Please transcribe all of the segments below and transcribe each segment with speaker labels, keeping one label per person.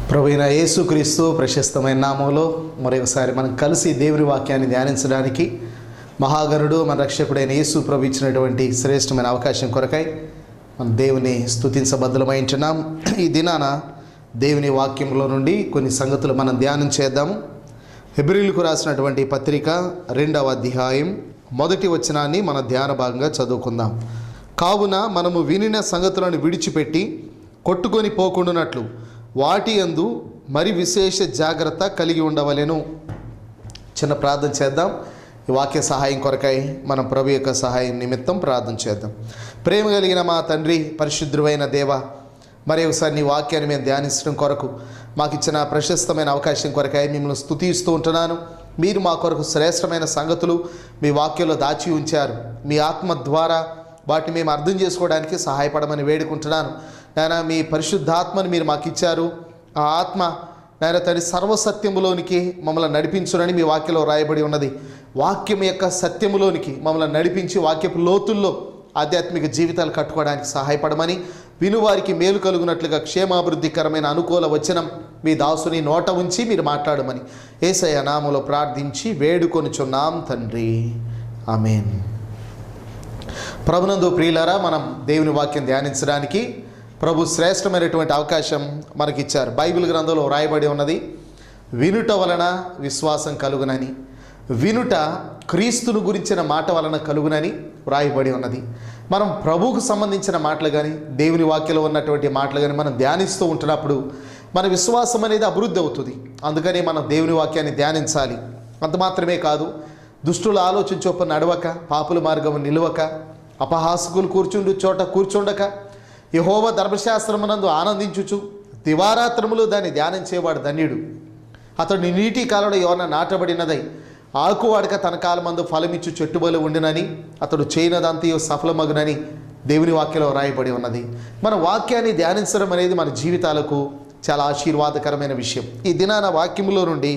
Speaker 1: ప్రభువైన యేసుక్రీస్తు ప్రశస్తమైన నామంలో మరొకసారి మనం కలిసి దేవుని వాక్యాన్ని ధ్యానించడానికి మహాగణుడు మన రక్షకుడైన యేసు ప్రభు ఇచ్చినటువంటి శ్రేష్టమైన అవకాశం కొరకై మనం దేవుని స్తుతించబద్ధులమై ఉంటున్నాం. ఈ దినాన దేవుని వాక్యంలో నుండి కొన్ని సంగతులు మనం ధ్యానం చేద్దాము. హెబ్రీయులకు రాసినటువంటి పత్రిక 2వ అధ్యాయం 1వ వచనాన్ని మన ధ్యాన భాగంగా చదువుకుందాం. కావున మనము వినిన సంగతులను విడిచిపెట్టి కొట్టుకొని పోకుండానట్లు వాటి యందు మరి విశేష జాగ్రత్త కలిగి ఉండవలెను. చిన్న ప్రార్థన చేద్దాం. ఈ వాక్య సహాయం కొరకై మనం ప్రభు యొక్క సహాయం నిమిత్తం ప్రార్థన చేద్దాం. ప్రేమ కలిగిన మా తండ్రి, పరిశుద్ధుడైన దేవ, మరి ఒకసారి నీ వాక్యాన్ని మేము ధ్యానించడం కొరకు మాకు ఇచ్చిన ప్రశస్తమైన అవకాశం కొరకై మిమ్మల్ని స్తుతిస్తూ ఉంటున్నాను. మీరు మా కొరకు శ్రేష్టమైన సంగతులు మీ వాక్యంలో దాచి ఉంచారు. మీ ఆత్మ ద్వారా వాటిని మేము అర్థం చేసుకోవడానికి సహాయపడమని వేడుకుంటున్నాను. నాయన, మీ పరిశుద్ధాత్మను మీరు మాకు ఇచ్చారు. ఆ ఆత్మ నాయన తండ్రి సర్వసత్యములోనికి మమ్మల్ని నడిపించునని మీ వాక్యంలో రాయబడి ఉన్నది. వాక్యం యొక్క సత్యములోనికి మమ్మల్ని నడిపించి వాక్యపు లోతుల్లో ఆధ్యాత్మిక జీవితాలు కట్టుకోవడానికి సహాయపడమని, వినువారికి మేలు కలుగునట్లుగా క్షేమాభివృద్ధికరమైన అనుకూల వచనం మీ దాసుని నోట ఉంచి మీరు మాట్లాడమని యేసయ్య నామములో ప్రార్థించి వేడుకొనుచున్నాం తండ్రి, ఆమేన్. ప్రభునందు ప్రియులారా, మనం దేవుని వాక్యం ధ్యానించడానికి ప్రభు శ్రేష్టమైనటువంటి అవకాశం మనకిచ్చారు. బైబిల్ గ్రంథంలో రాయబడి ఉన్నది, వినుట వలన విశ్వాసం కలుగునని, వినుట క్రీస్తును గురించిన మాట వలన కలుగునని రాయబడి ఉన్నది. మనం ప్రభువుకు సంబంధించిన మాటలు కానీ దేవుని వాక్యంలో ఉన్నటువంటి మాటలు కానీ మనం ధ్యానిస్తూ ఉంటున్నప్పుడు మన విశ్వాసం అనేది అభివృద్ధి అవుతుంది. అందుకని మనం దేవుని వాక్యాన్ని ధ్యానించాలి. అంత మాత్రమే కాదు, దుష్టుల ఆలోచన చొప్పున నడవక, పాపుల మార్గము నిలువక, అపహాసకులు కూర్చుండు చోట కూర్చుండక, యెహోవా ధర్మశాస్త్రమునందు ఆనందించుచు దివారాత్రములు దాన్ని ధ్యానించేవాడు ధన్యుడు. అతడు నీటి కాలంలో ఎవరన్నా నాటబడినదై ఆకువాడక తన కాలమందు ఫలమిచ్చు చెట్టుబలి ఉండినని, అతడు చేయనదంతయు సఫలమగునని దేవుని వాక్యంలో రాయబడి ఉన్నది. మన వాక్యాన్ని ధ్యానించడం అనేది మన జీవితాలకు చాలా ఆశీర్వాదకరమైన విషయం. ఈ దినాన వాక్యములో నుండి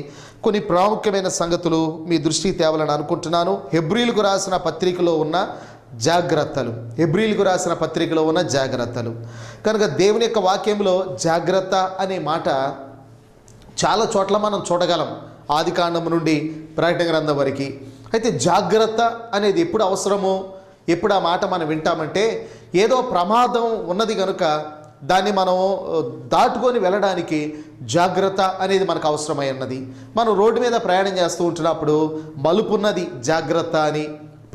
Speaker 1: కొన్ని ప్రాముఖ్యమైన సంగతులు మీ దృష్టికి తేవాలని అనుకుంటున్నాను. హెబ్రీయులకు రాసిన పత్రికలో ఉన్న జాగ్రత్తలు, హెబ్రీయులకు రాసిన పత్రికలో ఉన్న జాగ్రత్తలు. కనుక దేవుని యొక్క వాక్యంలో జాగ్రత్త అనే మాట చాలా చోట్ల మనం చూడగలం, ఆదికాండం నుండి ప్రకటన గ్రంథం వరకు. అయితే జాగ్రత్త అనేది ఎప్పుడు అవసరమో, ఎప్పుడు ఆ మాట మనం వింటామంటే ఏదో ప్రమాదం ఉన్నది కనుక దాన్ని మనం దాటుకొని వెళ్ళడానికి జాగ్రత్త అనేది మనకు అవసరమై ఉన్నది. మనం రోడ్డు మీద ప్రయాణం చేస్తూ ఉంటున్నప్పుడు మలుపు ఉన్నది జాగ్రత్త అని,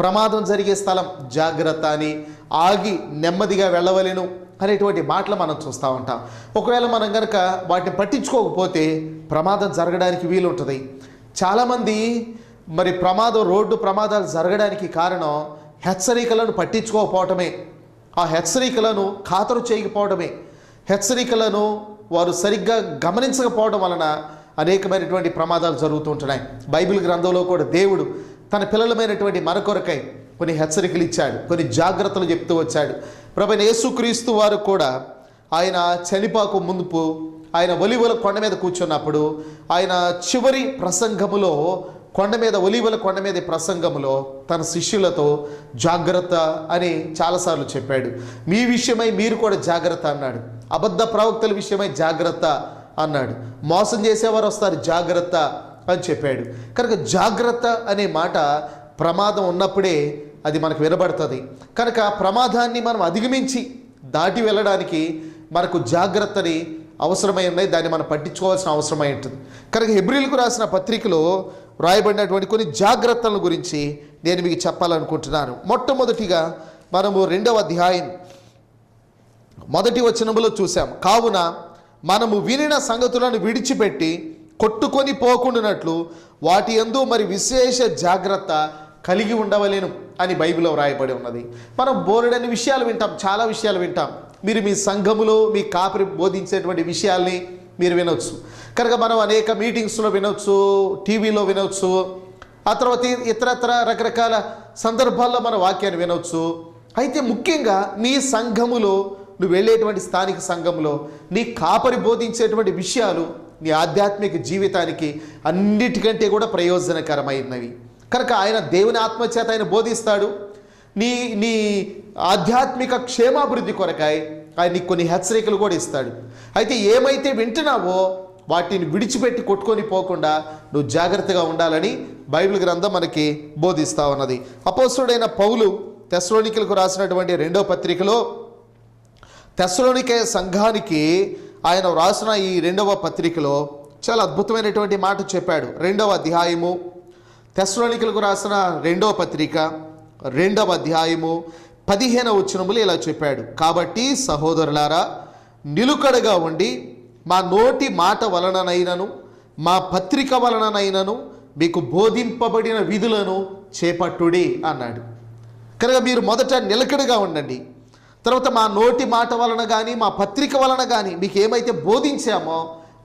Speaker 1: ప్రమాదం జరిగే స్థలం జాగ్రత్త అని, ఆగి నెమ్మదిగా వెళ్ళవలెను అనేటువంటి మాటలు మనం చూస్తూ ఉంటాం. ఒకవేళ మనం కనుక వాటిని పట్టించుకోకపోతే ప్రమాదం జరగడానికి వీలుంటుంది. చాలామంది మరి రోడ్డు ప్రమాదాలు జరగడానికి కారణం హెచ్చరికలను పట్టించుకోకపోవటమే, ఆ హెచ్చరికలను ఖాతరు చేయకపోవడమే, హెచ్చరికలను వారు సరిగ్గా గమనించకపోవడం వలన అనేకమైనటువంటి ప్రమాదాలు జరుగుతుంటున్నాయి. బైబిల్ గ్రంథంలో కూడా దేవుడు తన పిల్లలమైనటువంటి మన కొరకై కొన్ని హెచ్చరికలు ఇచ్చాడు, కొన్ని జాగ్రత్తలు చెప్తూ వచ్చాడు. ప్రభువైన యేసుక్రీస్తు వారు కూడా ఆయన చనిపోక మునుపు ఆయన ఒలీవల కొండ మీద కూర్చున్నప్పుడు ఆయన చివరి ప్రసంగములో ఒలీవల కొండ మీద ప్రసంగములో తన శిష్యులతో జాగ్రత్త అని చాలాసార్లు చెప్పాడు. మీ విషయమై మీరు కూడా జాగ్రత్త అన్నాడు. అబద్ధ ప్రవక్తల విషయమై జాగ్రత్త అన్నాడు. మోసం చేసేవారు వస్తారు, జాగ్రత్త అని చెప్పాడు. కనుక జాగ్రత్త అనే మాట ప్రమాదం ఉన్నప్పుడే అది మనకు వినబడుతుంది. కనుక ప్రమాదాన్ని మనం అధిగమించి దాటి వెళ్ళడానికి మనకు జాగ్రత్తని అవసరమై ఉన్నాయి, దాన్ని మనం పట్టించుకోవాల్సిన అవసరమై ఉంటుంది. కనుక హెబ్రీయులకు రాసిన పత్రికలో రాయబడినటువంటి కొన్ని జాగ్రత్తల గురించి నేను మీకు చెప్పాలనుకుంటున్నాను. మొట్టమొదటిగా మనము 2వ అధ్యాయం 1వ వచనములో చూసాం, కావున మనము వినిన సంగతులను విడిచిపెట్టి కొట్టుకొని పోకుండానట్లు వాటి యందు మరి విశేష జాగ్రత్త కలిగి ఉండవలేను అని బైబిల్లో రాయబడి ఉన్నది. మనం బోలెడన్ని విషయాలు వింటాం, చాలా విషయాలు వింటాం. మీరు మీ సంఘములో మీ కాపరి బోధించేటువంటి విషయాల్ని మీరు వినొచ్చు. కనుక మనం అనేక మీటింగ్స్లో వినొచ్చు, టీవీలో వినొచ్చు, ఆ తర్వాత ఇతరత్ర రకరకాల సందర్భాల్లో మన వాక్యాన్ని వినొచ్చు. అయితే ముఖ్యంగా నీ సంఘములో, నువ్వు వెళ్ళేటువంటి స్థానిక సంఘంలో నీ కాపరి బోధించేటువంటి విషయాలు నీ ఆధ్యాత్మిక జీవితానికి అన్నిటికంటే కూడా ప్రయోజనకరమైనవి. కనుక ఆయన దేవుని ఆత్మచేత ఆయన బోధిస్తాడు. నీ ఆధ్యాత్మిక క్షేమాభివృద్ధి కొరకాయ ఆయన నీకు కొన్ని హెచ్చరికలు కూడా ఇస్తాడు. అయితే ఏమైతే వింటున్నావో వాటిని విడిచిపెట్టి కొట్టుకొని పోకుండా నువ్వు జాగ్రత్తగా ఉండాలని బైబిల్ గ్రంథం మనకి బోధిస్తూ ఉన్నది. అపోస్తలుడైన పౌలు తెస్సలోనికీయులకు రాసినటువంటి 2వ పత్రికలో తెస్సలోనికే సంఘానికి ఆయన రాసిన ఈ 2వ పత్రికలో చాలా అద్భుతమైనటువంటి మాట చెప్పాడు. 2వ అధ్యాయము, తెస్సలోనికీయులకు రాసిన 2వ పత్రిక 2వ అధ్యాయము 15వ వచనములు ఇలా చెప్పాడు. కాబట్టి సహోదరులారా, నిలుకడగా ఉండి మా నోటి మాట వలననైనను మా పత్రిక వలననైనను మీకు బోధింపబడిన విధులను చేపట్టుడి అన్నాడు. కనుక మీరు మొదట నిలకడగా ఉండండి, తర్వాత మా నోటి మాట వలన కానీ మా పత్రిక వలన కానీ మీకు ఏమైతే బోధించామో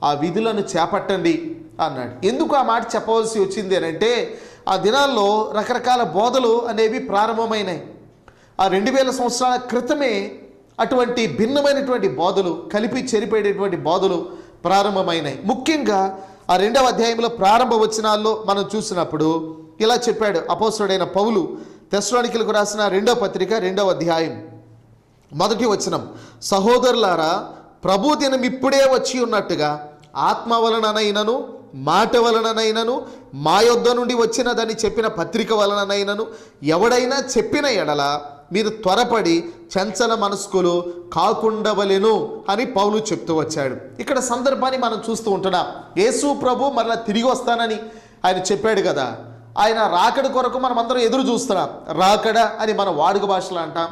Speaker 1: ఆ విధులను చేపట్టండి అన్నాడు. ఎందుకు ఆ మాట చెప్పవలసి వచ్చింది అని అంటే, ఆ దినాల్లో రకరకాల బోధలు అనేవి ప్రారంభమైనాయి. ఆ 2000 సంవత్సరాల క్రితమే అటువంటి భిన్నమైనటువంటి బోధలు, కలిపి చెరిపేటటువంటి బోధలు ప్రారంభమైనాయి. ముఖ్యంగా ఆ 2వ అధ్యాయంలో ప్రారంభ వచనాల్లో మనం చూసినప్పుడు ఇలా చెప్పాడు అపోస్తలుడైన పౌలు తెస్సలోనికీయులకు రాసిన 2వ పత్రిక 2వ అధ్యాయం 1వ వచనం, సహోదరులారా, ప్రభు దినం ఇప్పుడే వచ్చి ఉన్నట్టుగా ఆత్మ వలననైనను మాట వలననైనను మా యొద్ద నుండి వచ్చినదని చెప్పిన పత్రిక వలననైనను ఎవడైనా చెప్పిన ఎడల మీరు త్వరపడి చంచల మనస్కులు కాకుండవలెను అని పౌలు చెప్తూ వచ్చాడు. ఇక్కడ సందర్భాన్ని మనం చూస్తూ ఉంటున్నాం. యేసు ప్రభు మరలా తిరిగి వస్తానని ఆయన చెప్పాడు కదా. ఆయన రాకడ కొరకు మనం అందరం ఎదురు చూస్తున్నాం. రాకడ అని మన వాడుక భాషలో అంటాం,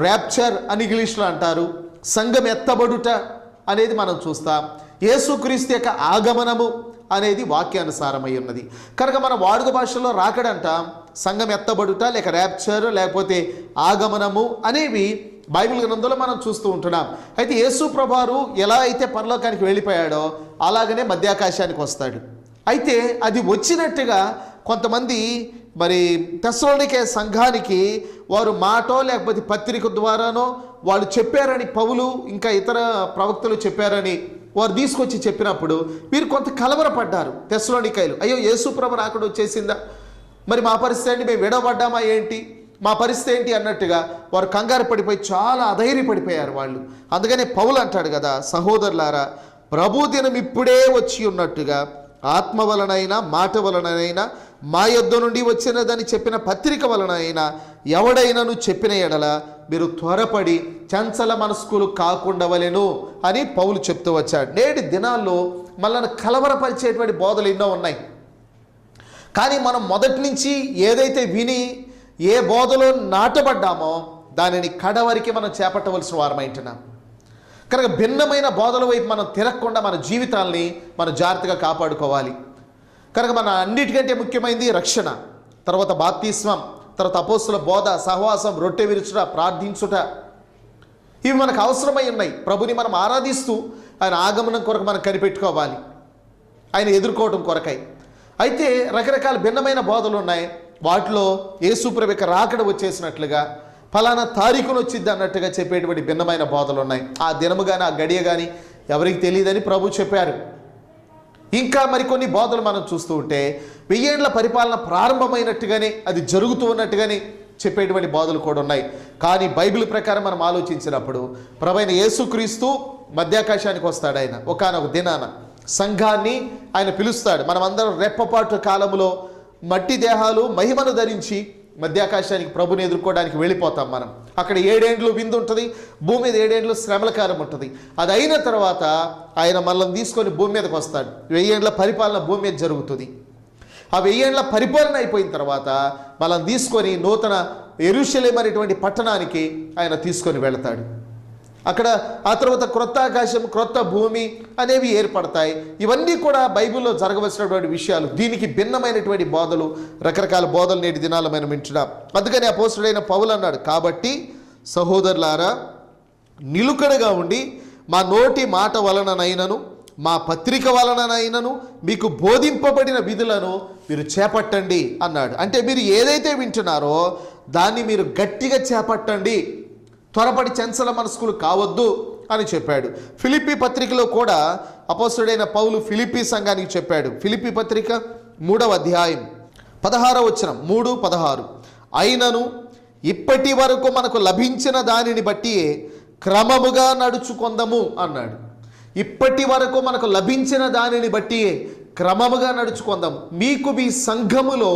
Speaker 1: ర్యాప్చర్ అని ఇంగ్లీష్లో అంటారు, సంఘం ఎత్తబడుట అనేది మనం చూస్తాం. యేసుక్రీస్తు యొక్క ఆగమనము అనేది వాక్యానుసారమై ఉన్నది. కనుక మన వాడుక భాషలో రాకడ అంటాం, సంఘం ఎత్తబడుట లేక ర్యాప్చర్ లేకపోతే ఆగమనము అనేవి బైబిల్ గ్రంథంలో మనం చూస్తూ ఉంటున్నాం. అయితే యేసు ప్రభువారు ఎలా అయితే పరలోకానికి వెళ్ళిపోయాడో అలాగనే మధ్యాకాశానికి వస్తాడు. అయితే అది వచ్చినట్టుగా కొంతమంది మరి తెస్సలోనికే సంఘానికి వారు మాటో లేకపోతే పత్రిక ద్వారానో వాళ్ళు చెప్పారని, పౌలు ఇంకా ఇతర ప్రవక్తలు చెప్పారని వారు తీసుకొచ్చి చెప్పినప్పుడు వీరు కొంత కలవరపడ్డారు తెస్సలోనికైలు. అయ్యో, యేసు ప్రభు రాకడ వచ్చేసిందా, మరి మా పరిస్థితి ఏంటి, మేము విడవబడ్డామా ఏంటి, మా పరిస్థితి ఏంటి అన్నట్టుగా వారు కంగారు పడిపోయి చాలా అధైర్యపడిపోయారు వాళ్ళు. అందుకనే పౌలు అంటాడు కదా, సహోదరులారా, ప్రభు దినం ఇప్పుడే వచ్చి ఉన్నట్టుగా ఆత్మ వలనైనా మాట వలనైనా మా యొద్ద నుండి వచ్చినదని చెప్పిన పత్రిక వలనైనా ఎవడైనాను చెప్పిన ఎడల మీరు త్వరపడి చంచల మనస్కులు కాకుండవలెను అని పౌలు చెప్తూ వచ్చాడు. నేటి దినాల్లో మనల్ని కలవరపరిచేటువంటి బోధలు ఎన్నో ఉన్నాయి. కానీ మనం మొదటి నుంచి ఏదైతే విని ఏ బోధలో నాటబడ్డామో దానిని కడవరికి మనం చేపట్టవలసిన వారమైంటున్నాం. కనుక భిన్నమైన బోధల వైపు మనం తిరగకుండా మన జీవితాల్ని మనం జాగ్రత్తగా కాపాడుకోవాలి. కనుక మన అన్నిటికంటే ముఖ్యమైనది రక్షణ, తర్వాత బాప్తిస్మం, తర్వాత అపోస్తుల బోధ, సహవాసం, రొట్టె విరుచుట, ప్రార్థించుట, ఇవి మనకు అవసరమై ఉన్నాయి. ప్రభుని మనం ఆరాధిస్తూ ఆయన ఆగమనం కొరకు మనం కనిపెట్టుకోవాలి, ఆయన ఎదుర్కోవటం కొరకై. అయితే రకరకాల భిన్నమైన బోధలు ఉన్నాయి. వాటిలో యేసు ప్రభు యొక్క రాకడ వచ్చేసినట్లుగా ఫలానా తారీఖును వచ్చింది అన్నట్టుగా చెప్పేటువంటి భిన్నమైన బోధలు ఉన్నాయి. ఆ దినము కానీ ఆ గడియ కానీ ఎవరికి తెలియదని ప్రభు చెప్పారు. ఇంకా మరికొన్ని బోధలు మనం చూస్తూ ఉంటే 1000 ఏళ్ల పరిపాలన ప్రారంభమైనట్టుగానే అది జరుగుతూ ఉన్నట్టుగానే చెప్పేటువంటి బోధలు కూడా ఉన్నాయి. కానీ బైబిల్ ప్రకారం మనం ఆలోచించినప్పుడు ప్రభువైన యేసుక్రీస్తు మధ్యాకాశానికి వస్తాడు. ఆయన ఒకానొక దినాన సంఘాన్ని ఆయన పిలుస్తాడు. మనమందరం రెప్పపాటు కాలంలో మట్టి దేహాలు మహిమను ధరించి మధ్యాకాశానికి ప్రభుని ఎదుర్కోవడానికి వెళ్ళిపోతాం. మనం అక్కడ 7 ఏండ్లు విందు ఉంటుంది, భూమి మీద 7 ఏండ్లు శ్రమల కాలం ఉంటుంది. అది అయిన తర్వాత ఆయన మనల్ని తీసుకొని భూమి మీదకి వస్తాడు. 1000 ఏళ్ల పరిపాలన భూమి మీద జరుగుతుంది. ఆ 1000 ఏళ్ల పరిపాలన అయిపోయిన తర్వాత మనల్ని తీసుకొని నూతన యెరూషలేము అనేటువంటి పట్టణానికి ఆయన తీసుకొని వెళతాడు. అక్కడ ఆ తర్వాత క్రొత్త ఆకాశం, క్రొత్త భూమి అనేవి ఏర్పడతాయి. ఇవన్నీ కూడా బైబిల్లో జరగవలసినటువంటి విషయాలు. దీనికి భిన్నమైనటువంటి బోధలు, రకరకాల బోధలు నేటి దినాల్లో మనం వింటున్నాం. అందుకని అపోస్తలుడైన పౌలు అన్నాడు, కాబట్టి సహోదరులారా, నిలుకడగా ఉండి మా నోటి మాట వలననైనను మా పత్రిక వలననైనను మీకు బోధింపబడిన విధులను మీరు చేపట్టండి అన్నాడు. అంటే మీరు ఏదైతే వింటున్నారో దాన్ని మీరు గట్టిగా చేపట్టండి, త్వరపడి చంచల మనస్కులు కావద్దు అని చెప్పాడు. ఫిలిప్పీ పత్రికలో కూడా అపోస్తలుడైన పౌలు ఫిలిప్పీ సంఘానికి చెప్పాడు. ఫిలిప్పీ పత్రిక 3వ అధ్యాయం 16వ వచనం, 3:16, అయినను ఇప్పటి వరకు మనకు లభించిన దానిని బట్టి క్రమముగా నడుచుకొందము అన్నాడు. ఇప్పటి వరకు మనకు లభించిన దానిని బట్టి క్రమముగా నడుచుకుందాం. మీకు మీ సంఘములో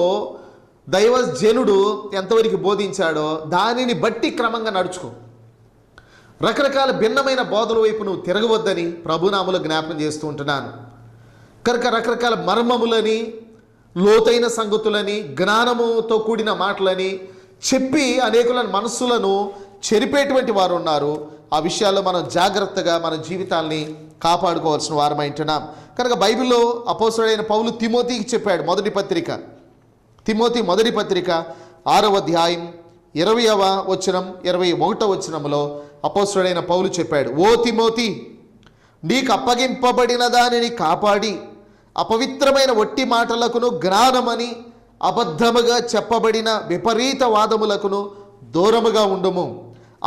Speaker 1: దైవజనుడు ఎంతవరకు బోధించాడో దానిని బట్టి క్రమంగా నడుచుకో. రకరకాల భిన్నమైన బోధల వైపు నువ్వు తిరగవద్దని ప్రభునామములో జ్ఞాపకం చేస్తూ ఉంటున్నాను. కనుక రకరకాల మర్మములని, లోతైన సంగతులని, జ్ఞానముతో కూడిన మాటలని చెప్పి అనేకుల మనస్సులను చెరిపేటువంటి వారు ఉన్నారు. ఆ విషయాల్లో మనం జాగ్రత్తగా మన జీవితాల్ని కాపాడుకోవాల్సిన వారమై ఉంటున్నాం. కనుక బైబిల్లో అపోస్తలుడైన పౌలు తిమోతికి చెప్పాడు. తిమోతి మొదటి పత్రిక 6వ అధ్యాయం 20వ వచనం 21వ వచనంలో అపోస్తలుడైన పౌలు చెప్పాడు, ఓ తిమోతి, నీకు అప్పగింపబడిన దానిని కాపాడి అపవిత్రమైన ఒట్టి మాటలకును, జ్ఞానమని అబద్ధముగా చెప్పబడిన విపరీత వాదములకును దూరముగా ఉండుము.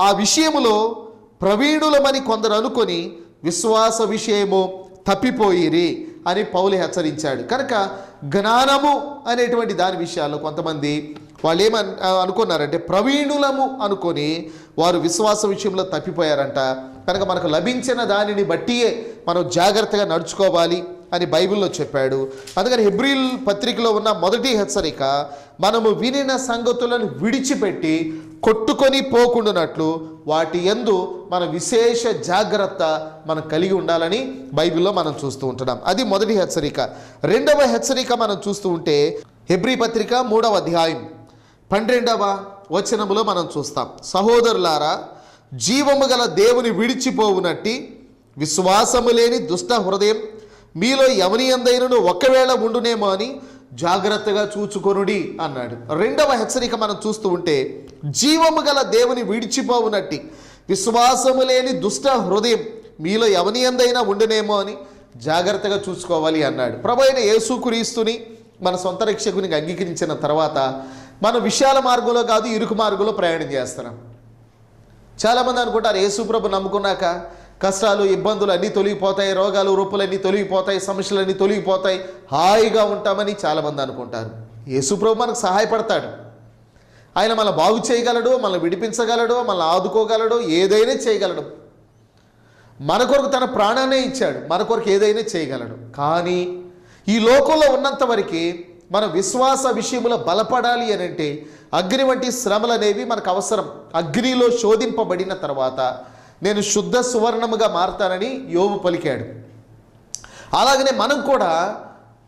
Speaker 1: ఆ విషయములో ప్రవీణులమని కొందరు అనుకొని విశ్వాస విషయము తప్పిపోయిరి అని పౌలు హెచ్చరించాడు. కనుక జ్ఞానము అనేటువంటి దాని విషయాల్లో కొంతమంది వాళ్ళు అనుకున్నారంటే ప్రవీణులము అనుకొని వారు విశ్వాస విషయంలో తప్పిపోయారంట. కనుక మనకు లభించిన దానిని బట్టియే మనం జాగ్రత్తగా నడుచుకోవాలి అని బైబిల్లో చెప్పాడు. అందుకని హెబ్రీల్ పత్రికలో ఉన్న మొదటి హెచ్చరిక, మనము వినిన సంగతులను విడిచిపెట్టి కొట్టుకొని పోకుండానట్లు వాటి యందు మన విశేష జాగ్రత్త మనం కలిగి ఉండాలని బైబిల్లో మనం చూస్తూ ఉంటున్నాం. అది మొదటి హెచ్చరిక. రెండవ హెచ్చరిక మనం చూస్తూ ఉంటే హెబ్రీ పత్రిక 3వ అధ్యాయం 12వ వచనములో మనం చూస్తాం, సహోదరులారా, జీవము గల దేవుని విడిచిపోవునట్టి విశ్వాసము లేని దుష్ట హృదయం మీలో ఎవని యందైనను ఒకవేళ ఉండునేమో అని జాగ్రత్తగా చూచుకొనుడి అన్నాడు. రెండవ హెచ్చరిక మనం చూస్తూ ఉంటే జీవము గల దేవుని విడిచిపోవునట్టి విశ్వాసము లేని దుష్ట హృదయం మీలో ఎవని యందైనా ఉండునేమో అని జాగ్రత్తగా చూసుకోవాలి అన్నాడు. ప్రభువైన యేసుక్రీస్తుని మన సొంత రక్షకునికి అంగీకరించిన తర్వాత మనం విశాల మార్గంలో కాదు, ఇరుకు మార్గంలో ప్రయాణం చేస్తున్నాం. చాలామంది అనుకుంటారు యేసు ప్రభు నమ్ముకున్నాక కష్టాలు, ఇబ్బందులు అన్నీ తొలగిపోతాయి, రోగాలు, రూపులన్నీ తొలగిపోతాయి, సమస్యలన్నీ తొలగిపోతాయి, హాయిగా ఉంటామని చాలామంది అనుకుంటారు. యేసు ప్రభు మనకు సహాయపడతాడు. ఆయన మనల్ని బాగు చేయగలడు, మనల్ని విడిపించగలడు, మనల్ని ఆదుకోగలడు, ఏదైనా చేయగలడు. మన కొరకు తన ప్రాణాన్నే ఇచ్చాడు, మన కొరకు ఏదైనా చేయగలడు. కానీ ఈ లోకంలో ఉన్నంత వరకు మన విశ్వాస విషయంలో బలపడాలి అని అంటే అగ్ని వంటి శ్రమలు అనేవి మనకు అవసరం. అగ్నిలో శోధింపబడిన తర్వాత నేను శుద్ధ సువర్ణముగా మారతానని యోబు పలికాడు. అలాగనే మనం కూడా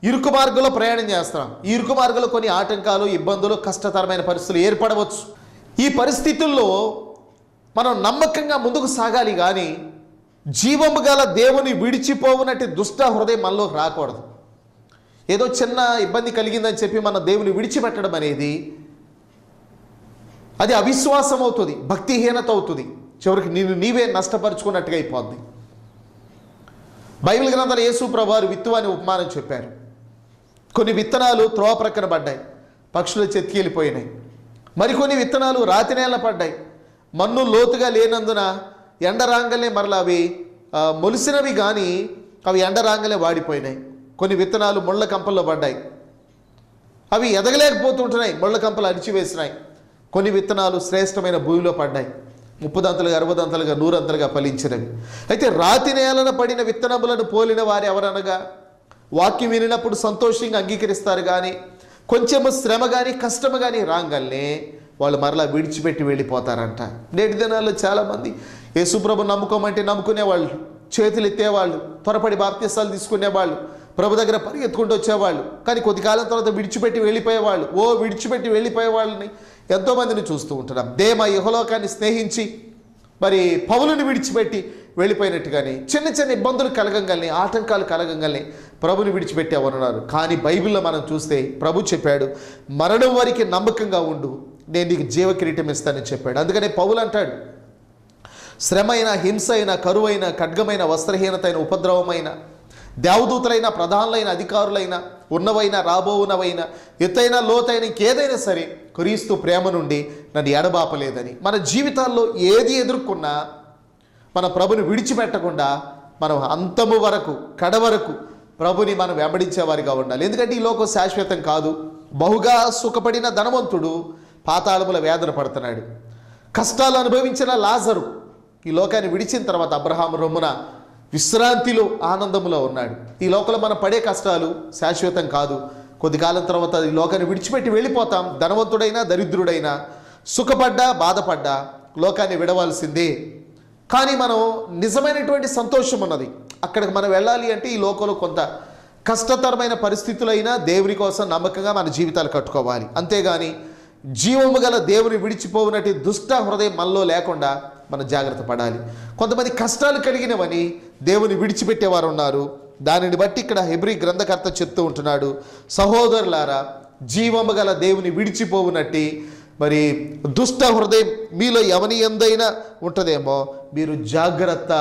Speaker 1: ఇరుకు మార్గంలో ప్రయాణం చేస్తున్నాం. ఈ ఇరుకు మార్గంలో కొన్ని ఆటంకాలు, ఇబ్బందులు, కష్టతరమైన పరిస్థితులు ఏర్పడవచ్చు. ఈ పరిస్థితుల్లో మనం నమ్మకంగా ముందుకు సాగాలి. కానీ జీవము గల దేవుని విడిచిపోవునట్టు దుష్ట హృదయం మనలో రాకూడదు. ఏదో చిన్న ఇబ్బంది కలిగిందని చెప్పి మన దేవుని విడిచిపెట్టడం అనేది అది అవిశ్వాసం అవుతుంది, భక్తిహీనత అవుతుంది, చివరికి నీవే నష్టపరుచుకున్నట్టుగా అయిపోద్ది. బైబిల్ గ్రంథాలు యేసు ప్రభువారు విత్తు అని ఉపమానం చెప్పారు. కొన్ని విత్తనాలు త్రోవ ప్రక్కన పడ్డాయి, పక్షులు చెతికెళ్ళిపోయినాయి. మరికొన్ని విత్తనాలు రాతి నేల పడ్డాయి, మన్ను లోతుగా లేనందున ఎండరాంగలే మరలా అవి మొలిసినవి, కానీ అవి ఎండరాంగలే వాడిపోయినాయి. కొన్ని విత్తనాలు ముళ్ళ కంపల్లో పడ్డాయి, అవి ఎదగలేకపోతుంటున్నాయి, ముళ్ళ కంపలు అరిచివేసినాయి. కొన్ని విత్తనాలు శ్రేష్టమైన భూమిలో పడ్డాయి, 30 60 100 ఫలించినవి. అయితే రాతి నేలన పడిన విత్తనములను పోలిన వారు ఎవరనగా వాక్యం వినినప్పుడు సంతోషంగా అంగీకరిస్తారు, కానీ కొంచెము శ్రమ కానీ కష్టము కానీ రాగానే వాళ్ళు మరలా విడిచిపెట్టి వెళ్ళిపోతారంట. నేటి దినాల్లో చాలామంది యేసుప్రభు నమ్ముకోమంటే నమ్ముకునేవాళ్ళు, చేతులు ఎత్తేవాళ్ళు, త్వరపడి బాప్తిసాలు తీసుకునేవాళ్ళు, ప్రభు దగ్గర పరిగెత్తుకుంటూ వచ్చేవాళ్ళు. కానీ కొద్ది కాలం తర్వాత విడిచిపెట్టి వెళ్ళిపోయేవాళ్ళు. విడిచిపెట్టి వెళ్ళిపోయేవాళ్ళని ఎంతోమందిని చూస్తూ ఉంటున్నాం. దేమ యెహోలోకాన్ని స్నేహించి మరి పౌలుని విడిచిపెట్టి వెళ్ళిపోయినట్టుగానే చిన్న చిన్న ఇబ్బందులు కలగంగానే, ఆటంకాలు కలగంగానే ప్రభుని విడిచిపెట్టి ఎవరున్నారు. కానీ బైబిల్లో మనం చూస్తే ప్రభు చెప్పాడు, మరణం వరకు నమ్మకంగా ఉండు, నేను నీకు జీవ కిరీటం ఇస్తానని చెప్పాడు. అందుకనే పౌలు అంటాడు, శ్రమ అయినా, హింస అయినా, కరువైన, ఖడ్గమైన, వస్త్రహీనత అయిన, ఉపద్రవమైన, దేవదూతలైన, ప్రధానులైన, అధికారులైన, ఉన్నవైనా రాబోవునవైనా, ఎత్తైన లోతైన ఇంకేదైనా సరే క్రీస్తు ప్రేమ నుండి నన్ను ఎడబాపలేదని. మన జీవితాల్లో ఏది ఎదుర్కొన్నా మన ప్రభుని విడిచిపెట్టకుండా మనం అంతము వరకు, కడవరకు ప్రభుని మనం వెంబడించేవారిగా ఉండాలి. ఎందుకంటే ఈ లోకం శాశ్వతం కాదు. బహుగా సుఖపడిన ధనవంతుడు పాతాళముల వేదన పడుతున్నాడు. కష్టాలు అనుభవించిన లాజరు ఈ లోకాన్ని విడిచిన తర్వాత అబ్రహాము రొమ్మున విశ్రాంతిలో, ఆనందంలో ఉన్నాడు. ఈ లోకంలో మనం పడే కష్టాలు శాశ్వతం కాదు. కొద్ది కాలం తర్వాత ఈ లోకాన్ని విడిచిపెట్టి వెళ్ళిపోతాం. ధనవంతుడైనా దరిద్రుడైనా, సుఖపడ్డా బాధపడ్డా లోకాన్ని విడవాల్సిందే. కానీ మనం నిజమైనటువంటి సంతోషం ఉన్నది. అక్కడికి మనం వెళ్ళాలి అంటే ఈ లోకంలో కొంత కష్టతరమైన పరిస్థితులైనా దేవుని కోసం నమ్మకంగా మన జీవితాలు కట్టుకోవాలి. అంతేగాని జీవము గల దేవుని విడిచిపోవునట్టు దుష్ట హృదయం మనలో లేకుండా మనం జాగ్రత్త పడాలి. కొంతమంది కష్టాలు కలిగినవని దేవుని విడిచిపెట్టేవారు ఉన్నారు. దానిని బట్టి ఇక్కడ హెబ్రీ గ్రంథకర్త చెప్తూ ఉంటున్నాడు, సహోదరులారా, జీవము గల దేవుని విడిచిపోవునట్టి మరి దుష్ట హృదయం మీలో ఎవని ఎందైనా ఉంటుందేమో మీరు జాగ్రత్త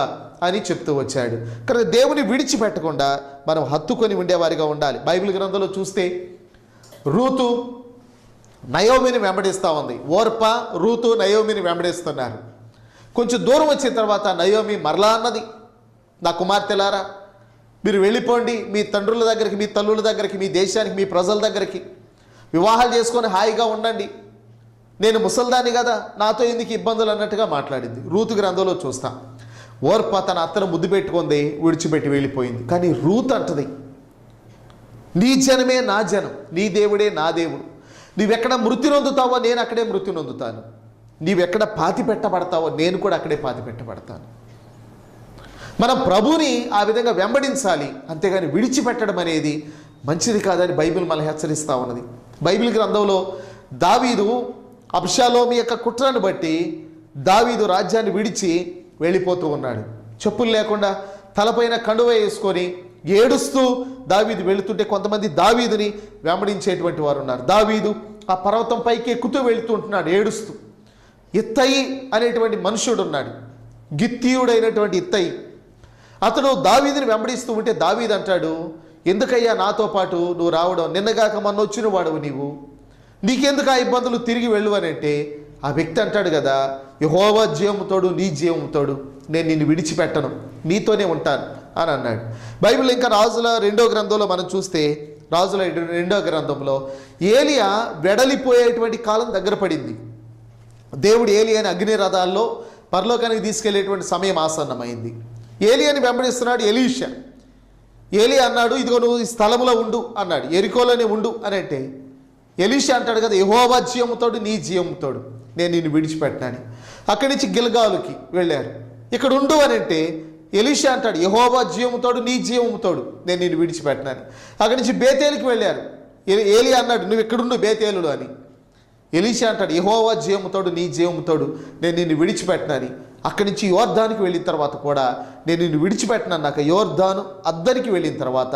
Speaker 1: అని చెప్తూ వచ్చాడు. కానీ దేవుని విడిచిపెట్టకుండా మనం హత్తుకొని ఉండేవారిగా ఉండాలి. బైబిల్ గ్రంథంలో చూస్తే రూతు నయోమిని వెంబడిస్తూ ఉంది. ఓర్ప, రూతు నయోమిని వెంబడిస్తున్నారు. కొంచెం దూరం వచ్చిన తర్వాత నయోమి మరలా అన్నది, నా కుమార్తెలారా, మీరు వెళ్ళిపోండి మీ తండ్రుల దగ్గరికి, మీ తల్లుల దగ్గరికి, మీ దేశానికి, మీ ప్రజల దగ్గరికి వివాహాలు చేసుకొని హాయిగా ఉండండి. నేను ముసల్దాన్ని కదా, నాతో ఎందుకు ఇబ్బందులు అన్నట్టుగా మాట్లాడింది. రూతు గ్రంథంలో చూస్తాం. ఓర్ప తన అత్తను ముద్దు పెట్టుకుంది, విడిచిపెట్టి వెళ్ళిపోయింది. కానీ రూతు అంటది, నీ జనమే నా జనం, నీ దేవుడే నా దేవుడు. నీవెక్కడ మృతి నొందుతావో నేను అక్కడే మృతి నొందుతాను. నీవెక్కడ పాతి పెట్టబడతావో నేను కూడా అక్కడే పాతి పెట్టబడతాను. మనం ప్రభుని ఆ విధంగా వెంబడించాలి. అంతేగాని విడిచిపెట్టడం అనేది మంచిది కాదని బైబిల్ మనల్ని హెచ్చరిస్తూ ఉన్నది. బైబిల్ గ్రంథంలో దావీదు అబ్షాలోము యొక్క కుట్రను బట్టి దావీదు రాజ్యాన్ని విడిచి వెళ్ళిపోతూ ఉన్నాడు. చెప్పులు లేకుండా తలపైన కండువ వేసుకొని ఏడుస్తూ దావీదు వెళుతుంటే కొంతమంది దావీదుని వెంబడించేటువంటి వారు ఉన్నారు. దావీదు ఆ పర్వతం పైకి ఎక్కుతూ వెళుతూ ఉంటున్నాడు ఏడుస్తూ. ఇత్తయి అనేటువంటి మనుషుడు ఉన్నాడు, గిత్తీయుడైనటువంటి ఇత్తయి. అతడు దావీదుని వెంబడిస్తూ ఉంటే దావీదు అంటాడు, ఎందుకయ్యా నాతో పాటు నువ్వు రావడం? నిన్నగాక మొన్న వచ్చిన వాడవు నీవు, నీకెందుకు ఆ ఇబ్బందులు, తిరిగి వెళ్ళు అని అంటే ఆ వ్యక్తి అంటాడు కదా, యెహోవా జీవముతోడు నీ జీవముతోడు, నేను నిన్ను విడిచిపెట్టను, నీతోనే ఉంటాను అని అన్నాడు. బైబిల్ ఇంకా రాజుల 2వ గ్రంథంలో మనం చూస్తే, రాజుల 2వ గ్రంథంలో ఏలియా వెడలిపోయేటువంటి కాలం దగ్గర పడింది. దేవుడు ఏలియాని అగ్ని రథాల్లో పరలోకానికి తీసుకెళ్లేటువంటి సమయం ఆసన్నమైంది. ఏలియాని వెంబడిస్తున్నాడు ఎలీషా. ఏలియా అన్నాడు, ఇదిగో నువ్వు ఈ స్థలంలో ఉండు అన్నాడు, ఎరికోలోనే ఉండు అని అంటే ఎలీషా అంటాడు కదా, యెహోవా జీవముతోడు నీ జీవముతోడు, నేను నిన్ను విడిచిపెట్టాను. అక్కడి నుంచి గిల్గాలుకి వెళ్ళారు. ఇక్కడ ఉండు అని అంటే ఎలీషా అంటాడు, యెహోవా జీవముతోడు నీ జీవముతోడు, నేను నిన్ను విడిచిపెట్టాను. అక్కడి నుంచి బేతేలుకి వెళ్ళారు. ఏలియా అన్నాడు, నువ్వు ఎక్కడుండు బేతేలులో అని. ఎలీషా అంటాడు, యెహోవా జీవముతోడు నీ జీవముతోడు, నేను నిన్ను విడిచిపెట్టినాని. అక్కడి నుంచి యోర్దానికి వెళ్ళిన తర్వాత కూడా నేను నిన్ను విడిచిపెట్టినాను. నాకు యోర్దాను అద్దరికి వెళ్ళిన తర్వాత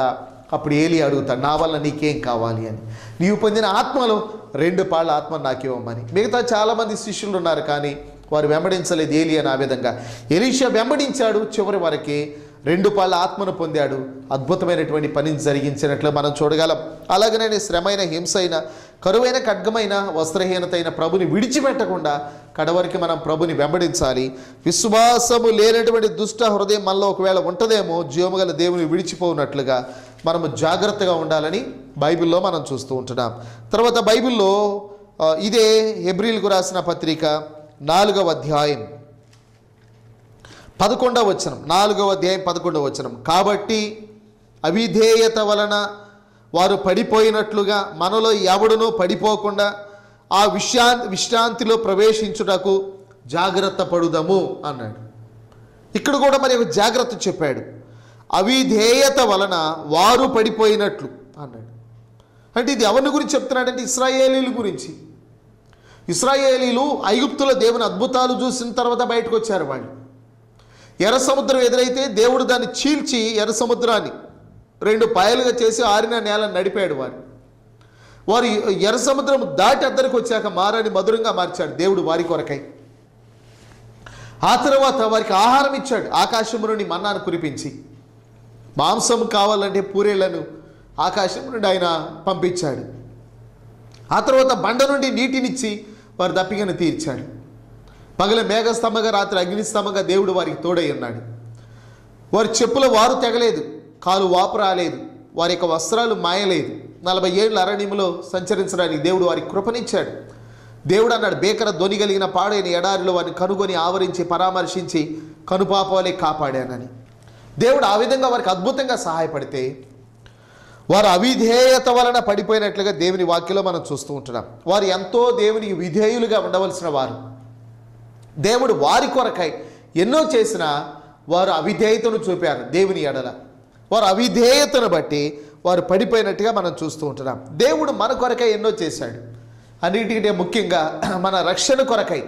Speaker 1: అప్పుడు ఏలియా అడుగుతాడు, నా వల్ల నీకేం కావాలి అని. నీవు పొందిన ఆత్మలో 2 పాళ్ళ ఆత్మ నాకు ఇవ్వమని. మిగతా చాలామంది శిష్యులు ఉన్నారు, కానీ వారు వెంబడించలేదు ఏలియా. ఆ విధంగా ఎలీషా వెంబడించాడు, చివరి వరకే 2 పాళ్ళ ఆత్మను పొందాడు. అద్భుతమైనటువంటి పనిని జరిగించినట్లు మనం చూడగలం. అలాగనే శ్రమైన, హింసైన, కరువైన, ఖడ్గమైన, వస్త్రహీనత అయిన ప్రభుని విడిచిపెట్టకుండా కడవరికి మనం ప్రభుని వెంబడించాలి. విశ్వాసము లేనటువంటి దుష్ట హృదయం మనలో ఒకవేళ ఉంటుందేమో, జీవముగల దేవుని విడిచిపోనట్లుగా మనము జాగ్రత్తగా ఉండాలని బైబిల్లో మనం చూస్తూ ఉంటున్నాం. తర్వాత బైబిల్లో ఇదే హెబ్రీలకు రాసిన పత్రిక 4వ అధ్యాయం 11వ వచనం, 4వ అధ్యాయం 11వ వచనం, కాబట్టి అవిధేయత వలన వారు పడిపోయినట్లుగా మనలో ఎవడునూ పడిపోకుండా ఆ విశ్రాంతిలో ప్రవేశించుటకు జాగ్రత్త పడుదము అన్నాడు. ఇక్కడ కూడా మరి ఒక జాగ్రత్త చెప్పాడు. అవిధేయత వలన వారు పడిపోయినట్లు అన్నాడు. అంటే ఇది ఎవరిని గురించి చెప్తున్నాడంటే ఇశ్రాయేలీల గురించి. ఇశ్రాయేలీలు ఐగుప్తులో దేవుని అద్భుతాలు చూసిన తర్వాత బయటకు వచ్చారు. వాళ్ళు ఎర్ర సముద్రం ఎదురైతే దేవుడు దాన్ని చీల్చి ఎర్ర సముద్రాన్ని 2 పాయలుగా చేసి ఆరిన నేలను నడిపాడు. వారు ఎర్ర సముద్రం దాటి అద్దరికి వచ్చాక మారాన్ని మధురంగా మార్చాడు దేవుడు వారి కొరకై. ఆ తర్వాత వారికి ఆహారం ఇచ్చాడు, ఆకాశం నుండి మన్నాను కురిపించి. మాంసం కావాలంటే పూరేళ్లను ఆకాశం నుండి ఆయన పంపించాడు. ఆ తర్వాత బండ నుండి నీటినిచ్చి వారి దప్పికను తీర్చాడు. పగల మేఘస్తంభంగా, రాత్రి అగ్నిస్తంభంగా దేవుడు వారికి తోడై ఉన్నాడు. వారి చెప్పుల వారు తెగలేదు, కాలు వాపు రాలేదు, వారి యొక్క వస్త్రాలు మాయలేదు. 40 ఏళ్ళు అరణ్యంలో సంచరించడానికి దేవుడు వారికి కృపనిచ్చాడు. దేవుడు అన్నాడు, బేకర ధ్వని కలిగిన పాడైన ఎడారిలో వారిని కనుగొని ఆవరించి పరామర్శించి కనుపాపాలే కాపాడానని. దేవుడు ఆ విధంగా వారికి అద్భుతంగా సహాయపడితే వారు అవిధేయత వలన పడిపోయినట్లుగా దేవుని వాక్యంలో మనం చూస్తూ ఉంటున్నాం. వారు ఎంతో దేవునికి విధేయులుగా ఉండవలసిన వారు. దేవుడు వారి కొరకై ఎన్నో చేసినా వారు అవిధేయతను చూపారు దేవుని ఎడల. వారు అవిధేయతను బట్టి వారు పడిపోయినట్టుగా మనం చూస్తూ ఉంటున్నాం. దేవుడు మన కొరకై ఎన్నో చేశాడు. అన్నిటికంటే ముఖ్యంగా మన రక్షణ కొరకై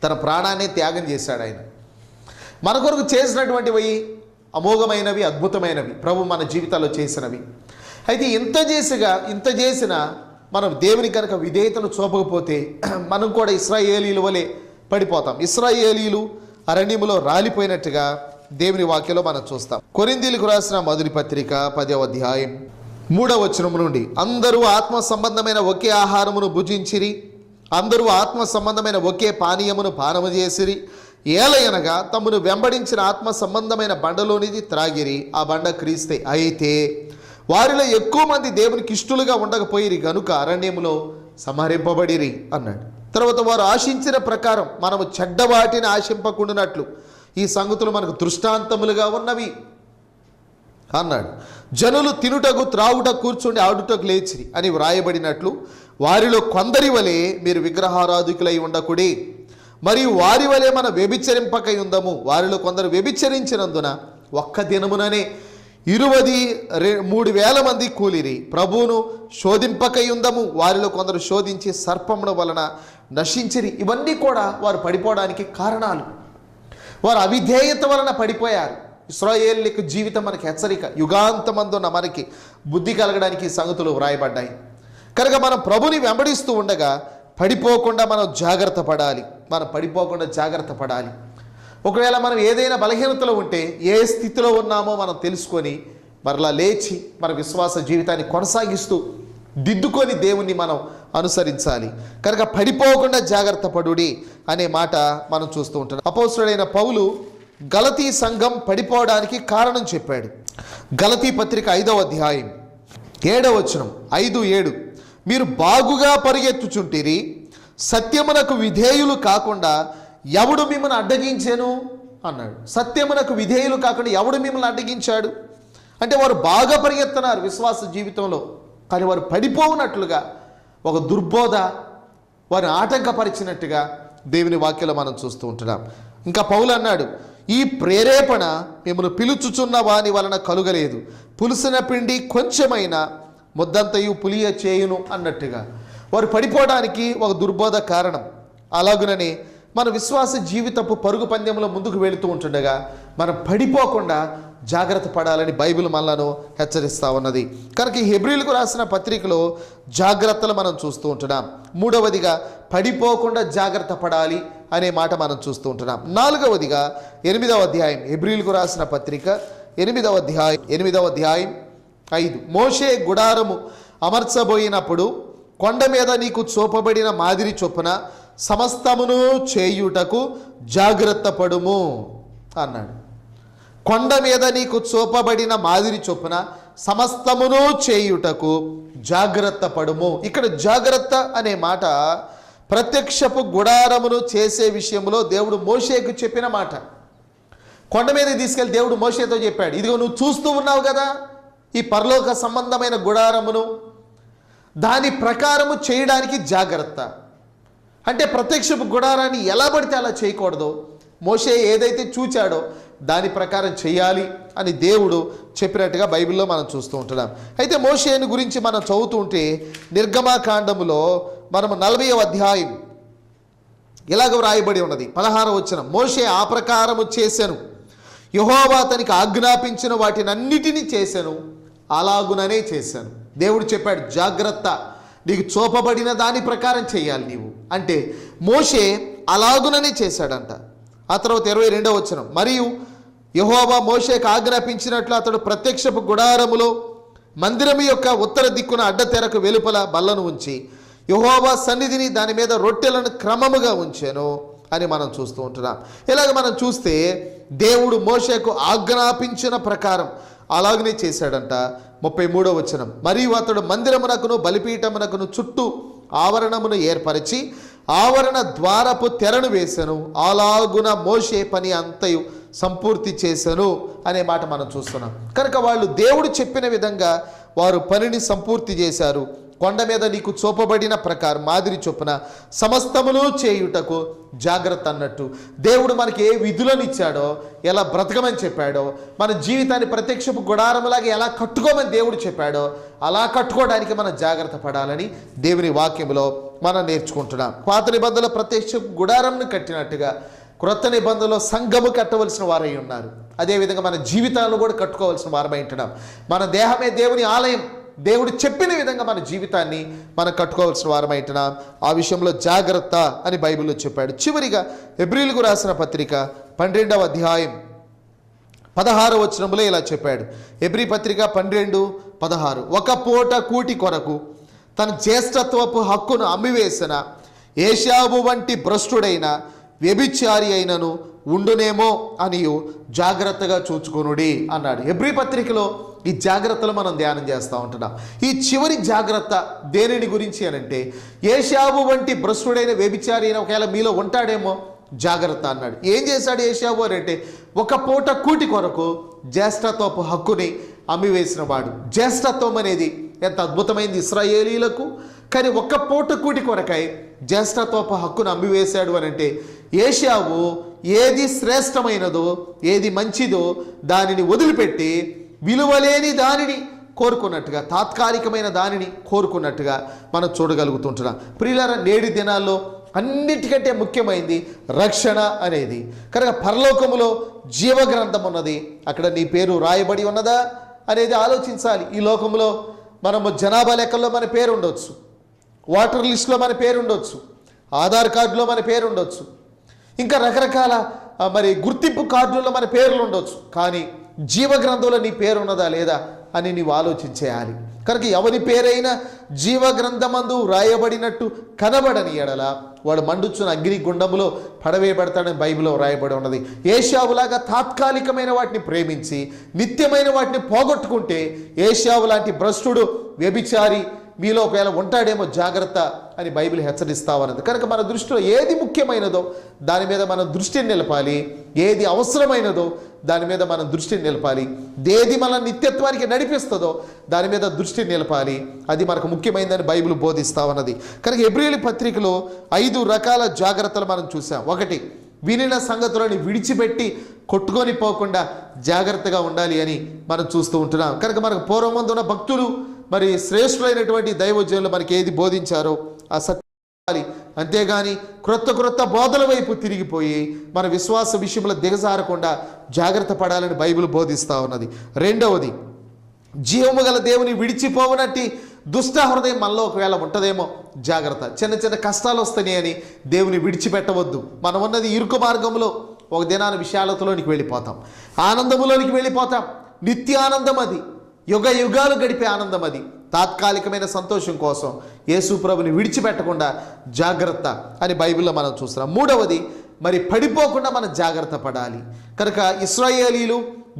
Speaker 1: తన ప్రాణాన్ని త్యాగం చేశాడు ఆయన. మన కొరకు చేసినటువంటివి అమోఘమైనవి, అద్భుతమైనవి ప్రభు మన జీవితాల్లో చేసినవి. అయితే ఇంత చేసినా మనం దేవుని కనుక విధేయతను చూపకపోతే మనం కూడా ఇశ్రాయేలీల వలె పడిపోతాం. ఇశ్రాయేలీలు అరణ్యములో రాలిపోయినట్టుగా దేవుని వాక్యంలో మనం చూస్తాం. కొరింథీయులకు రాసిన మొదటి పత్రిక 10వ అధ్యాయం 3వ వచనం నుండి, అందరూ ఆత్మ సంబంధమైన ఒకే ఆహారమును భుజించిరి, అందరూ ఆత్మ సంబంధమైన ఒకే పానీయమును పానము చేసిరి, ఏలయనగా తమను వెంబడించిన ఆత్మ సంబంధమైన బండలోనిది త్రాగిరి, ఆ బండ క్రీస్తే. అయితే వారిలో ఎక్కువ మంది దేవునికి ఇష్టలుగా ఉండకపోయిరి గనుక అరణ్యములో సంహరింపబడిరి అన్నాడు. తర్వాత వారు ఆశించిన ప్రకారం మనము చెడ్డవాటిని ఆశింపకుండానట్లు ఈ సంగతులు మనకు దృష్టాంతములుగా ఉన్నవి అన్నాడు. జనులు తినుటకు త్రాగుటకు కూర్చుండి ఆడుటకు లేచిరి అని వ్రాయబడినట్లు వారిలో కొందరి వలె మీరు విగ్రహారాధికులై ఉండకుడి, మరియు వారి వలె మన వ్యభిచరింపకై ఉందము. వారిలో కొందరు వ్యభిచరించినందున ఒక్క దినముననే 23,000 మంది కూలిరి. ప్రభువును శోధింపకై ఉందము. వారిలో కొందరు శోధించి సర్పముల వలన నశించిరి. ఇవన్నీ కూడా వారు పడిపోవడానికి కారణాలు. వారు అవిధేయత వలన పడిపోయారు. ఇశ్రాయేలీయుల జీవితం మనకి హెచ్చరిక. యుగాంతమందున్న మనకి బుద్ధి కలగడానికి ఈ సంగతులు వ్రాయబడ్డాయి. కనుక మనం ప్రభుని వెంబడిస్తూ ఉండగా పడిపోకుండా మనం జాగ్రత్త పడాలి. ఒకవేళ మనం ఏదైనా బలహీనతలో ఉంటే ఏ స్థితిలో ఉన్నామో మనం తెలుసుకొని మరలా లేచి మన విశ్వాస జీవితాన్ని కొనసాగిస్తూ దిద్దుకొని దేవుణ్ణి మనం అనుసరించాలి. కనుక పడిపోకుండా జాగ్రత్త పడుడి అనే మాట మనం చూస్తూ ఉంటున్నాం. అపోస్తలుడైన పౌలు గలతీ సంఘం పడిపోవడానికి కారణం చెప్పాడు. గలతీ పత్రిక 5వ అధ్యాయం 7వ వచనం 5-7, మీరు బాగుగా పరిగెత్తుచుంటిరి, సత్యమునకు విధేయులు కాకుండా ఎవడు మిమ్మల్ని అడ్డగించాను అన్నాడు. సత్యమునకు విధేయులు కాకుండా ఎవడు మిమ్మల్ని అడ్డగించాడు అంటే వారు బాగా పరిగెత్తున్నారు విశ్వాస జీవితంలో, కానీ వారు పడిపోవునట్లుగా ఒక దుర్బోధ వారిని ఆటంకపరిచినట్టుగా దేవుని వాక్యంలో మనం చూస్తూ ఉంటున్నాం. ఇంకా పౌలు అన్నాడు, ఈ ప్రేరేపణ మిమ్మల్ని పిలుచుచున్న వాని వలన కలుగలేదు, పులిసిన పిండి కొంచెమైనా ముద్దంతయు పులియ చేయును అన్నట్టుగా వారు పడిపోవడానికి ఒక దుర్బోధ కారణం. అలాగునని మన విశ్వాస జీవితపు పరుగు పందెంలో ముందుకు వెళుతూ ఉంటుండగా మనం పడిపోకుండా జాగ్రత్త పడాలని బైబిల్ మనలను హెచ్చరిస్తూ ఉన్నది. కనుక ఈ హెబ్రీయులకు రాసిన పత్రికలో జాగ్రత్తలు మనం చూస్తూ ఉంటున్నాం. 3వదిగా పడిపోకుండా జాగ్రత్త పడాలి అనే మాట మనం చూస్తూ ఉంటున్నాం. 4వదిగా 8వ అధ్యాయం, హెబ్రీయులకు రాసిన పత్రిక 8వ అధ్యాయం 5, మోషే గుడారము అమర్చబోయినప్పుడు కొండ మీద నీకు చూపబడిన మాదిరి చొప్పున సమస్తమును చేయుటకు జాగ్రత్త పడుము అన్నాడు. కొండ మీద నీకు చూపబడిన మాదిరి చొప్పున సమస్తమును చేయుటకు జాగ్రత్త పడుము. ఇక్కడ జాగ్రత్త అనే మాట ప్రత్యక్షపు గుడారమును చేసే విషయంలో దేవుడు మోషేకు చెప్పిన మాట. కొండ మీద తీసుకెళ్ళి దేవుడు మోషేతో చెప్పాడు, ఇదిగో నువ్వు చూస్తూ ఉన్నావు కదా ఈ పరలోక సంబంధమైన గుడారమును, దాని ప్రకారము చేయడానికి జాగ్రత్త. అంటే ప్రత్యక్షపు గుడారాన్ని ఎలా పడితే అలా చేయకూడదు, మోషే ఏదైతే చూచాడో దాని ప్రకారం చేయాలి అని దేవుడు చెప్పినట్టుగా బైబిల్లో మనం చూస్తూ ఉంటున్నాం. అయితే మోషేని గురించి మనం చదువుతూ ఉంటే నిర్గమాకాండములో మనము 40వ అధ్యాయం ఇలాగ వ్రాయబడి ఉన్నది. 16వ వచనం, మోషే ఆ ప్రకారము చేసెను, యెహోవా తనకి ఆజ్ఞాపించిన వాటినన్నిటినీ చేశాను, అలాగుననే చేశాను. దేవుడు చెప్పాడు, జాగ్రత్త, నీకు చూపబడిన దాని ప్రకారం చేయాలి నీవు అంటే మోషే అలాగుననే చేశాడంట. ఆ తర్వాత 22వ వచనం, మరియు యెహోవా మోషేకు ఆజ్ఞాపించినట్లు అతడు ప్రత్యక్షపు గుడారములో మందిరము యొక్క ఉత్తర దిక్కున అడ్డతెరకు వెలుపల బల్లను ఉంచి యెహోవా సన్నిధిని దాని మీద రొట్టెలను క్రమముగా ఉంచాను అని మనం చూస్తూ ఉంటున్నాం. ఇలాగ మనం చూస్తే దేవుడు మోషేకు ఆజ్ఞాపించిన ప్రకారం అలాగనే చేశాడంట. 33వ వచనం, మరియు అతడు మందిరమునకును బలిపీఠమునకును చుట్టూ ఆవరణమును ఏర్పరిచి ఆవరణ ద్వారపు తెరను వేసెను, అలాగున మోషే పని అంతయు సంపూర్తి చేశాను అనే మాట మనం చూస్తున్నాం. కనుక వాళ్ళు దేవుడు చెప్పిన విధంగా వారు పనిని సంపూర్తి చేశారు. కొండ మీద నీకు చూపబడిన ప్రకారం మాదిరి చొప్పున సమస్తమును చేయుటకు జాగ్రత్త అన్నట్టు దేవుడు మనకి ఏ విధులను ఇచ్చాడో, ఎలా బ్రతకమని చెప్పాడో, మన జీవితాన్ని ప్రత్యక్షపు గుడారంలాగా ఎలా కట్టుకోమని దేవుడు చెప్పాడో అలా కట్టుకోవడానికి మనం జాగ్రత్త పడాలని దేవుని వాక్యంలో మనం నేర్చుకుంటున్నాం. పాత నిబంధనలో ప్రత్యక్షపు గుడారంను కట్టినట్టుగా క్రొత్త నిబంధనలో సంఘము కట్టవలసిన వారై ఉన్నారు. అదేవిధంగా మన జీవితాలను కూడా కట్టుకోవాల్సిన వారమై ఉంటున్నాం. మన దేహమే దేవుని ఆలయం. దేవుడు చెప్పిన విధంగా మన జీవితాన్ని మనం కట్టుకోవాల్సిన వారమైంటున్నాం. ఆ విషయంలో జాగ్రత్త అని బైబిల్లో చెప్పాడు. చివరిగా హెబ్రీయులకు రాసిన పత్రిక 12వ అధ్యాయం 16వ వచనంలో ఇలా చెప్పాడు. హెబ్రీ పత్రిక 12:16 ఒక పూట కూటి కొరకు తన జ్యేష్ఠత్వపు హక్కును అమ్మివేసిన ఏశావు వంటి భ్రష్టుడైన వ్యభిచారి అయినను ఉండునేమో అనియు జాగ్రత్తగా చూచుకొనుడి అన్నాడు. హెబ్రీ పత్రికలో ఈ జాగ్రత్తలు మనం ధ్యానం చేస్తూ ఉంటున్నాం. ఈ చివరి జాగ్రత్త దేనిని గురించి అనంటే, ఏశావు వంటి భ్రష్టుడైన వ్యభిచారి అయిన ఒకవేళ మీలో ఉంటాడేమో జాగ్రత్త అన్నాడు. ఏం చేశాడు ఏశావు అని అంటే, ఒక పూట కూటి కొరకు జ్యేష్ఠత్వపు హక్కుని అమ్మివేసిన వాడు. జ్యేష్ఠత్వం అనేది ఎంత అద్భుతమైంది ఇశ్రాయేలీలకు. కానీ ఒక్క పూట కూటి కొరకై జ్యేష్ఠత్వపు హక్కును అమ్మివేశాడు అని అంటే, ఏశావు ఏది శ్రేష్టమైనదో, ఏది మంచిదో దానిని వదిలిపెట్టి విలువలేని దానిని కోరుకున్నట్టుగా, తాత్కాలికమైన దానిని కోరుకున్నట్టుగా మనం చూడగలుగుతుంటున్నాం. ప్రియులారా, నేటి దినాల్లో అన్నిటికంటే ముఖ్యమైనది రక్షణ అనేది. కనుక పరలోకములో జీవగ్రంథం ఉన్నది, అక్కడ నీ పేరు రాయబడి ఉన్నదా అనేది ఆలోచించాలి. ఈ లోకంలో మనము జనాభా లెక్కల్లో మన పేరు ఉండొచ్చు, వాటర్ లిస్ట్లో మన పేరు ఉండొచ్చు, ఆధార్ కార్డులో మన పేరు ఉండొచ్చు, ఇంకా రకరకాల గుర్తింపు కార్డుల్లో మన పేర్లు ఉండొచ్చు. కానీ జీవగ్రంథంలో నీ పేరు ఉన్నదా లేదా అని నీవు ఆలోచించేయాలి. కనుక ఎవరి పేరైనా జీవగ్రంథమందు రాయబడినట్టు కనబడని ఎడల వాడు మండుచున్న అగ్ని గుండములో పడవేయబడతాడని బైబిల్లో రాయబడి ఉన్నది. ఏశావులాగా తాత్కాలికమైన వాటిని ప్రేమించి నిత్యమైన వాటిని పోగొట్టుకుంటే ఏశావు లాంటి భ్రష్టుడు వ్యభిచారి మీలో ఒకవేళ ఉంటాడేమో జాగ్రత్త అని బైబిల్ హెచ్చరిస్తా ఉన్నది. కనుక మన దృష్టిలో ఏది ముఖ్యమైనదో దాని మీద మనం దృష్టిని నిలపాలి, ఏది అవసరమైనదో దాని మీద మనం దృష్టిని నిలపాలి, ఏది మన నిత్యత్వానికి నడిపిస్తుందో దాని మీద దృష్టిని నిలపాలి. అది మనకు ముఖ్యమైనదని బైబిల్ బోధిస్తా ఉన్నది. కనుక హెబ్రీయుల పత్రికలో 5 రకాల జాగ్రత్తలు మనం చూసాం. 1, వినిన సంగతులను విడిచిపెట్టి కొట్టుకొని పోకుండా జాగ్రత్తగా ఉండాలి అని మనం చూస్తూ ఉంటున్నాం. కనుక మనకు పూర్వమందు ఉన్న భక్తులు మరి శ్రేష్ఠులైనటువంటి దైవజనులు మనకి ఏది బోధించారో ఆ సత్యాలి. అంతేగాని క్రొత్త బోధల వైపు తిరిగిపోయి మన విశ్వాస విషయంలో దిగజారకుండా జాగ్రత్త పడాలని బైబిల్ బోధిస్తూ ఉన్నది. 2వది, జీవము గల దేవుని విడిచిపోవనట్టి దుష్ట హృదయం మనలో ఒకవేళ ఉంటుందేమో జాగ్రత్త. చిన్న కష్టాలు వస్తాయి అని దేవుని విడిచిపెట్టవద్దు. మనం ఉన్నది ఇరుకు మార్గంలో, ఒక దినాన విశాలతలోనికి వెళ్ళిపోతాం, ఆనందములోనికి వెళ్ళిపోతాం. నిత్యానందం అది, యుగ యుగాలు గడిపే ఆనందం అది. తాత్కాలికమైన సంతోషం కోసం యేసు ప్రభుని విడిచిపెట్టకుండా జాగ్రత్త అని బైబిల్లో మనం చూస్తున్నాం. 3వది, మరి పడిపోకుండా మనం జాగ్రత్త పడాలి. కనుక ఇశ్రాయేలీలు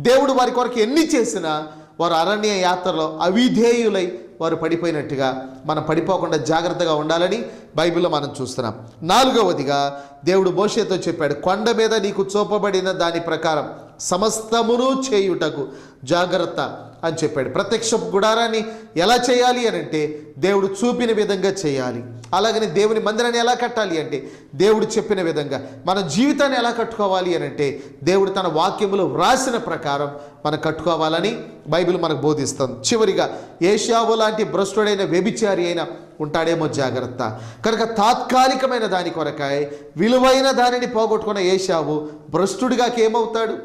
Speaker 1: దేవుడు వారి కొరకు ఎన్ని చేసినా వారు అరణ్య యాత్రలో అవిధేయులై వారు పడిపోయినట్టుగా మనం పడిపోకుండా జాగ్రత్తగా ఉండాలని బైబిల్లో మనం చూస్తున్నాం. 4వదిగా దేవుడు మోషేతో చెప్పాడు, కొండ మీద నీకు చూపబడిన దాని ప్రకారం సమస్తమును చేయుటకు జాగ్రత్త అని చెప్పాడు. ప్రత్యక్ష గుడారాన్ని ఎలా చేయాలి అని అంటే దేవుడు చూపిన విధంగా చేయాలి. అలాగని దేవుని మందిరాన్ని ఎలా కట్టాలి అంటే దేవుడు చెప్పిన విధంగా. మన జీవితాన్ని ఎలా కట్టుకోవాలి అని అంటే దేవుడు తన వాక్యములో వ్రాసిన ప్రకారం మనం కట్టుకోవాలని బైబిల్ మనకు బోధిస్తుంది. చివరిగా ఏశావు లాంటి భ్రష్టుడైన వ్యభిచారి అయిన ఉంటాడేమో జాగ్రత్త. కనుక తాత్కాలికమైన దాని కొరకాయ విలువైన దానిని పోగొట్టుకున్న ఏశావు భ్రష్టుడిగా ఏమవుతాడు?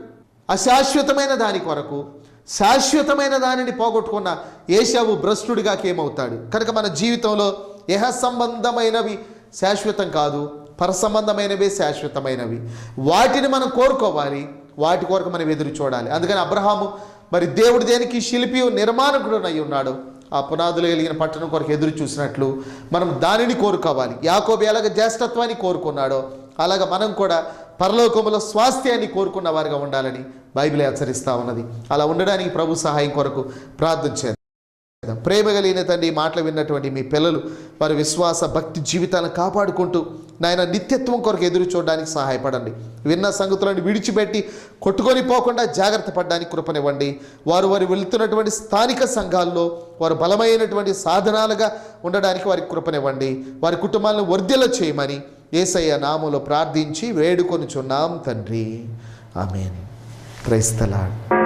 Speaker 1: అశాశ్వతమైన దాని కొరకు శాశ్వతమైన దానిని పోగొట్టుకున్న ఏశావు భ్రష్టుడిగా ఏమవుతాడు? కనుక మన జీవితంలో యెహ సంబంధమైనవి శాశ్వతం కాదు, పరసంబంధమైనవే శాశ్వతమైనవి. వాటిని మనం కోరుకోవాలి, వాటి కొరకు మనం ఎదురు చూడాలి. అందుకని అబ్రహాము మరి దేవుడు దేనికి శిల్పి నిర్మాణకుడునై ఉన్నాడు, ఆ పునాదులు కలిగిన పట్టణం కొరకు ఎదురు చూసినట్లు మనం దానిని కోరుకోవాలి. యాకోబు ఎలాగ జ్యేష్ఠత్వాన్ని కోరుకున్నాడో అలాగ మనం కూడా పరలోకములో స్వాస్థ్యాన్ని కోరుకున్న వారిగా ఉండాలని బైబిల్ హెచ్చరిస్తూ ఉన్నది. అలా ఉండడానికి ప్రభు సహాయం కొరకు ప్రార్థన చేద్దాం. ప్రేమ కలిగిన తండ్రి, ఈ మాటలు విన్నటువంటి మీ పిల్లలు వారి విశ్వాస భక్తి జీవితాలను కాపాడుకుంటూ నాయన నిత్యత్వం కొరకు ఎదురు చూడడానికి సహాయపడండి. విన్న సంగతులను విడిచిపెట్టి కొట్టుకొని పోకుండా జాగ్రత్త పడడానికి కృపనివ్వండి. వారు వెళుతున్నటువంటి స్థానిక సంఘాల్లో వారు బలమైనటువంటి సాధనాలుగా ఉండడానికి వారికి కృపనివ్వండి. వారి కుటుంబాలను వర్ధిల్ల చేయమని యేసయ్య నామములో ప్రార్థించి వేడుకొనుచున్నాం తండ్రి. ఆమేన్. Praise the lord.